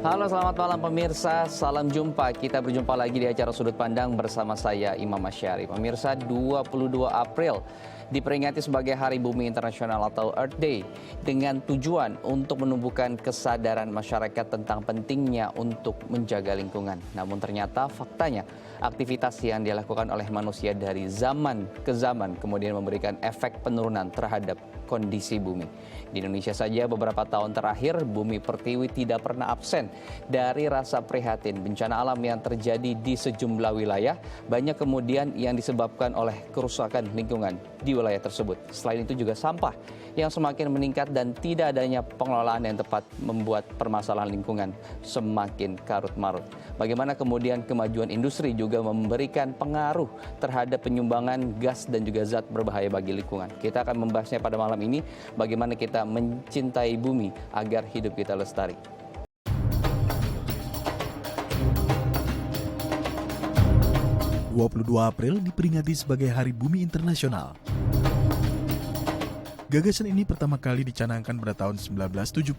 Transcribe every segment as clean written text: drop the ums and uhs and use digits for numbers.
Halo, selamat malam pemirsa. Salam jumpa. Kita berjumpa lagi di acara Sudut Pandang bersama saya Imam Asyari. Pemirsa, 22 April diperingati sebagai Hari Bumi Internasional atau Earth Day dengan tujuan untuk menumbuhkan kesadaran masyarakat tentang pentingnya untuk menjaga lingkungan. Namun ternyata faktanya aktivitas yang dilakukan oleh manusia dari zaman ke zaman kemudian memberikan efek penurunan terhadap kondisi bumi. Di Indonesia saja beberapa tahun terakhir bumi pertiwi tidak pernah absen dari rasa prihatin bencana alam yang terjadi di sejumlah wilayah, banyak kemudian yang disebabkan oleh kerusakan lingkungan di wilayah tersebut. Selain itu juga sampah yang semakin meningkat dan tidak adanya pengelolaan yang tepat membuat permasalahan lingkungan semakin karut-marut. Bagaimana kemudian kemajuan industri juga memberikan pengaruh terhadap penyumbangan gas dan juga zat berbahaya bagi lingkungan. Kita akan membahasnya pada malam ini, bagaimana kita mencintai bumi agar hidup kita lestari. (22 April diperingati sebagai Hari Bumi Internasional. Gagasan ini pertama kali dicanangkan pada tahun 1970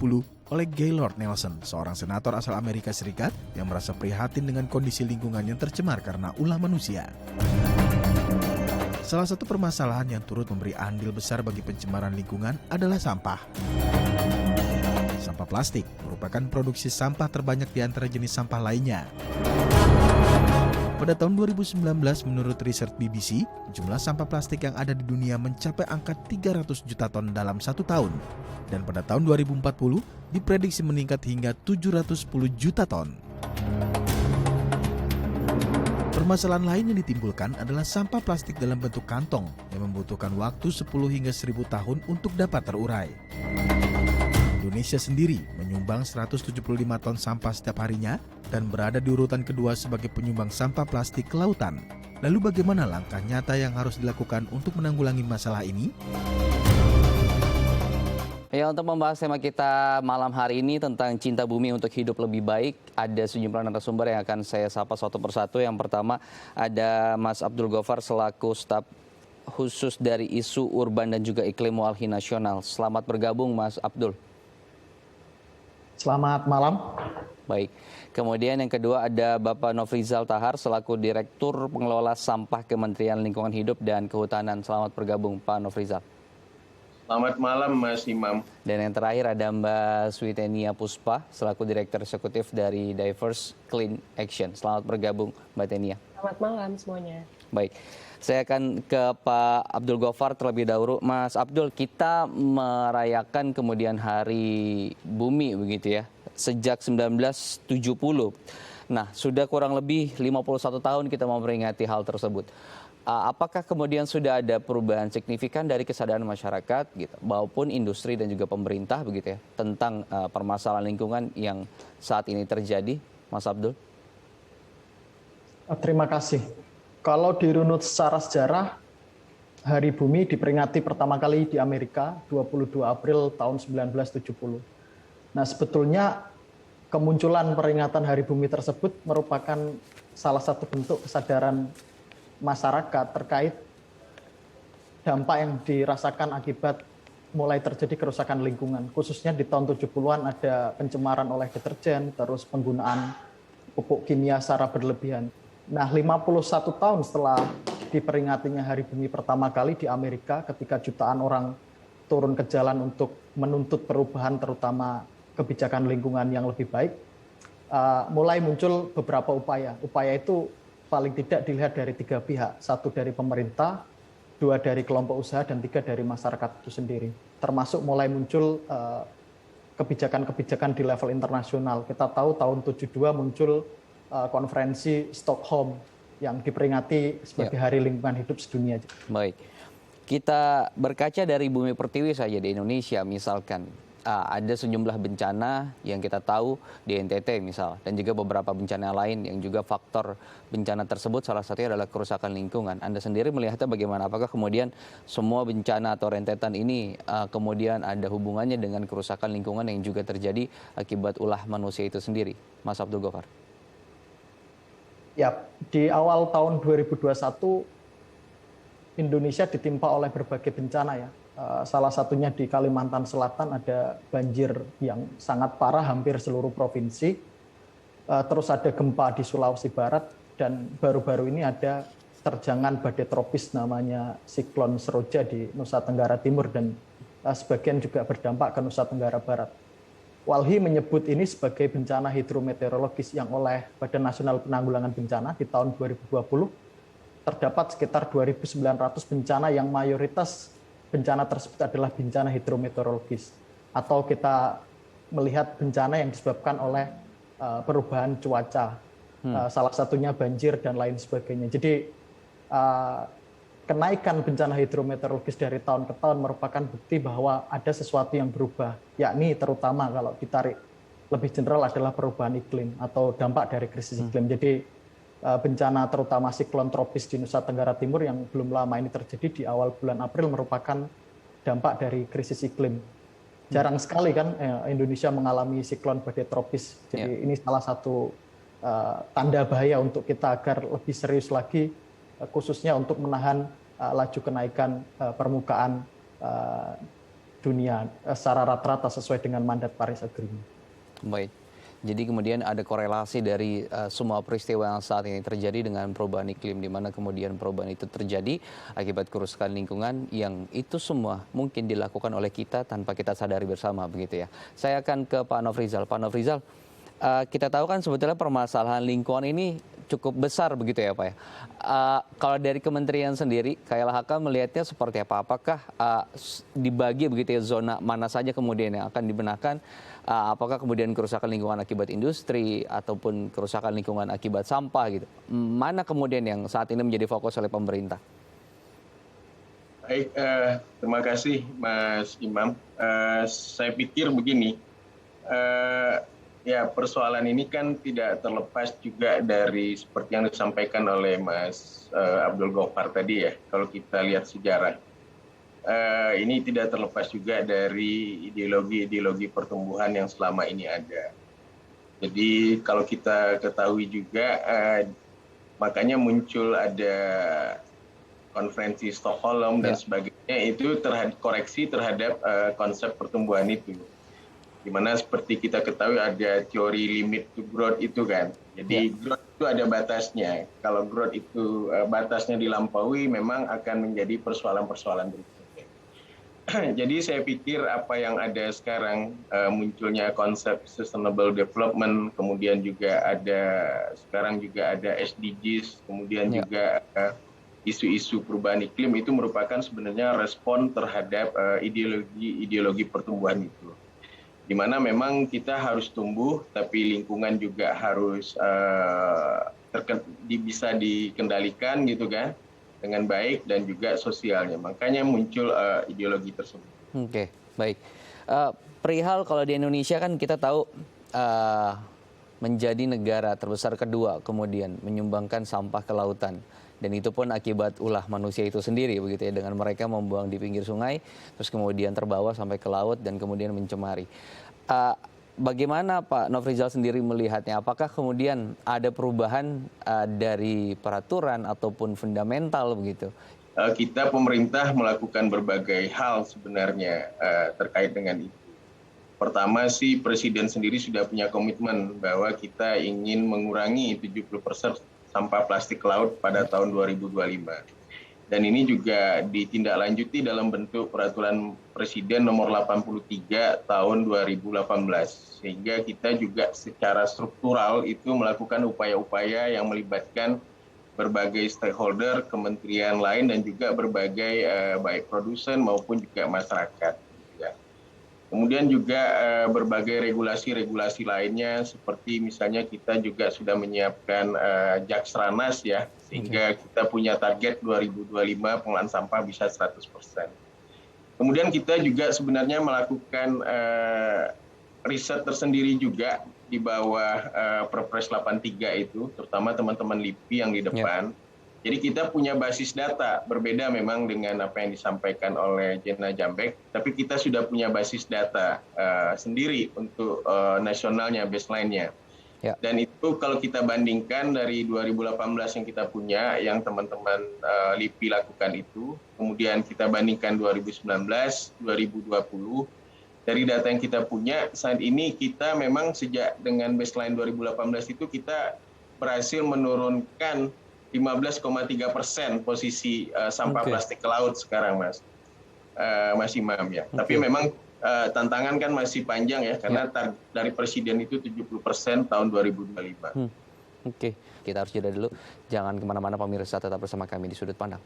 oleh Gaylord Nelson, seorang senator asal Amerika Serikat yang merasa prihatin dengan kondisi lingkungan yang tercemar karena ulah manusia. Salah satu permasalahan yang turut memberi andil besar bagi pencemaran lingkungan adalah sampah. Sampah plastik merupakan produksi sampah terbanyak di antara jenis sampah lainnya. Pada tahun 2019, menurut riset BBC, jumlah sampah plastik yang ada di dunia mencapai angka 300 juta ton dalam 1 tahun. Dan pada tahun 2040, diprediksi meningkat hingga 710 juta ton. Permasalahan lain yang ditimbulkan adalah sampah plastik dalam bentuk kantong yang membutuhkan waktu 10 hingga 1000 tahun untuk dapat terurai. Indonesia sendiri menyumbang 175 ton sampah setiap harinya dan berada di urutan kedua sebagai penyumbang sampah plastik ke lautan. Lalu bagaimana langkah nyata yang harus dilakukan untuk menanggulangi masalah ini? Ya, untuk membahas tema kita malam hari ini tentang cinta bumi untuk hidup lebih baik, ada sejumlah narasumber yang akan saya sapa satu persatu. Yang pertama ada Mas Abdul Ghaffar selaku staf khusus dari isu urban dan juga iklim Walhi Nasional. Selamat bergabung Mas Abdul. Selamat malam. Baik. Kemudian yang kedua ada Bapak Nofrizal Tahar selaku Direktur Pengelola Sampah Kementerian Lingkungan Hidup dan Kehutanan. Selamat bergabung Pak Nofrizal. Selamat malam Mas Imam. Dan yang terakhir ada Mbak Switenia Puspa selaku Direktur Eksekutif dari Diverse Clean Action. Selamat bergabung Mbak Tenia. Selamat malam semuanya. Baik. Saya akan ke Pak Abdul Ghaffar terlebih dahulu. Mas Abdul, kita merayakan kemudian Hari Bumi begitu ya, sejak 1970. Nah, sudah kurang lebih 51 tahun kita memperingati hal tersebut. Apakah kemudian sudah ada perubahan signifikan dari kesadaran masyarakat gitu, maupun industri dan juga pemerintah begitu ya, tentang permasalahan lingkungan yang saat ini terjadi, Mas Abdul? Terima kasih. Kalau dirunut secara sejarah, Hari Bumi diperingati pertama kali di Amerika 22 April tahun 1970. Nah, sebetulnya kemunculan peringatan Hari Bumi tersebut merupakan salah satu bentuk kesadaran masyarakat terkait dampak yang dirasakan akibat mulai terjadi kerusakan lingkungan. Khususnya di tahun 70-an ada pencemaran oleh deterjen, terus penggunaan pupuk kimia secara berlebihan. Nah, 51 tahun setelah diperingatinya Hari Bumi pertama kali di Amerika, ketika jutaan orang turun ke jalan untuk menuntut perubahan terutama kebijakan lingkungan yang lebih baik, mulai muncul beberapa upaya. Upaya itu paling tidak dilihat dari 3 pihak, 1 dari pemerintah, 2 dari kelompok usaha, dan 3 dari masyarakat itu sendiri. Termasuk mulai muncul kebijakan-kebijakan di level internasional. Kita tahu tahun 72 muncul konferensi Stockholm yang diperingati sebagai Hari Lingkungan Hidup Sedunia. Baik, kita berkaca dari bumi pertiwi saja di Indonesia misalkan, ada sejumlah bencana yang kita tahu di NTT misal, dan juga beberapa bencana lain yang juga faktor bencana tersebut salah satunya adalah kerusakan lingkungan. Anda sendiri melihatnya bagaimana? Apakah kemudian semua bencana atau rentetan ini kemudian ada hubungannya dengan kerusakan lingkungan yang juga terjadi akibat ulah manusia itu sendiri? Mas Abdul Ghaffar. Ya, di awal tahun 2021 Indonesia ditimpa oleh berbagai bencana ya. Salah satunya di Kalimantan Selatan ada banjir yang sangat parah hampir seluruh provinsi. terus ada gempa di Sulawesi Barat, dan baru-baru ini ada terjangan badai tropis namanya siklon Seroja di Nusa Tenggara Timur, dan sebagian juga berdampak ke Nusa Tenggara Barat. Walhi menyebut ini sebagai bencana hidrometeorologis yang oleh Badan Nasional Penanggulangan Bencana di tahun 2020 terdapat sekitar 2.900 bencana yang mayoritas bencana tersebut adalah bencana hidrometeorologis, atau kita melihat bencana yang disebabkan oleh perubahan cuaca, salah satunya banjir dan lain sebagainya. Jadi kenaikan bencana hidrometeorologis dari tahun ke tahun merupakan bukti bahwa ada sesuatu yang berubah, yakni terutama kalau ditarik lebih general adalah perubahan iklim atau dampak dari krisis iklim. Jadi bencana terutama siklon tropis di Nusa Tenggara Timur yang belum lama ini terjadi di awal bulan April merupakan dampak dari krisis iklim. Jarang sekali kan Indonesia mengalami siklon badai tropis. Jadi ini salah satu tanda bahaya untuk kita agar lebih serius lagi, khususnya untuk menahan laju kenaikan permukaan dunia secara rata-rata sesuai dengan mandat Paris Agreement. Baik. Jadi kemudian ada korelasi dari semua peristiwa yang saat ini terjadi dengan perubahan iklim, di mana kemudian perubahan itu terjadi akibat kerusakan lingkungan yang itu semua mungkin dilakukan oleh kita tanpa kita sadari bersama, begitu ya. Saya akan ke Pak Nofrizal. Pak Nofrizal, kita tahu kan sebetulnya permasalahan lingkungan ini cukup besar begitu ya Pak ya. Kalau dari kementerian sendiri, KLHK melihatnya seperti apa? Apakah dibagi begitu ya zona mana saja kemudian yang akan dibenahkan? Apakah kemudian kerusakan lingkungan akibat industri ataupun kerusakan lingkungan akibat sampah gitu? Mana kemudian yang saat ini menjadi fokus oleh pemerintah? Baik, terima kasih Mas Imam. Saya pikir begini, ya persoalan ini kan tidak terlepas juga dari seperti yang disampaikan oleh Mas Abdul Ghaffar tadi ya. Kalau kita lihat sejarah, ini tidak terlepas juga dari ideologi-ideologi pertumbuhan yang selama ini ada. Jadi kalau kita ketahui juga, makanya muncul ada konferensi Stockholm dan sebagainya, itu koreksi terhadap konsep pertumbuhan itu. Di mana seperti kita ketahui ada teori limit to growth itu kan. Jadi growth itu ada batasnya. Kalau growth itu batasnya dilampaui, memang akan menjadi persoalan-persoalan berikutnya. Jadi saya pikir apa yang ada sekarang, munculnya konsep sustainable development, kemudian juga sekarang juga ada SDGs, kemudian juga isu-isu perubahan iklim, itu merupakan sebenarnya respon terhadap ideologi pertumbuhan itu. Di mana memang kita harus tumbuh, tapi lingkungan juga harus bisa dikendalikan gitu kan, dengan baik, dan juga sosialnya. Makanya muncul ideologi tersebut. Oke, baik. Perihal kalau di Indonesia kan kita tahu menjadi negara terbesar kedua, kemudian menyumbangkan sampah ke lautan. Dan itu pun akibat ulah manusia itu sendiri, begitu ya, dengan mereka membuang di pinggir sungai, terus kemudian terbawa sampai ke laut dan kemudian mencemari. Bagaimana Pak Nofrizal sendiri melihatnya? Apakah kemudian ada perubahan dari peraturan ataupun fundamental begitu? Kita pemerintah melakukan berbagai hal sebenarnya terkait dengan itu. Pertama sih Presiden sendiri sudah punya komitmen bahwa kita ingin mengurangi 70% sampah plastik laut pada tahun 2025. Dan ini juga ditindaklanjuti dalam bentuk peraturan Presiden nomor 83 tahun 2018. Sehingga kita juga secara struktural itu melakukan upaya-upaya yang melibatkan berbagai stakeholder, kementerian lain, dan juga berbagai baik produsen maupun juga masyarakat. Kemudian juga berbagai regulasi-regulasi lainnya, seperti misalnya kita juga sudah menyiapkan Jaksranas ya, sehingga kita punya target 2025 pengolahan sampah bisa 100%. Kemudian kita juga sebenarnya melakukan riset tersendiri juga di bawah Perpres 83 itu, terutama teman-teman LIPI yang di depan. Jadi kita punya basis data, berbeda memang dengan apa yang disampaikan oleh Jena Jambek, tapi kita sudah punya basis data sendiri untuk nasionalnya, baseline-nya. Dan itu kalau kita bandingkan dari 2018 yang kita punya, yang teman-teman LIPI lakukan itu, kemudian kita bandingkan 2019, 2020, dari data yang kita punya saat ini kita memang sejak dengan baseline 2018 itu kita berhasil menurunkan 15,3% posisi sampah plastik ke laut sekarang, Mas Imam ya. Tapi memang tantangan kan masih panjang ya, karena dari presiden itu 70% tahun 2025. Oke, kita harus jeda dulu. Jangan kemana-mana pemirsa, tetap bersama kami di Sudut Pandang.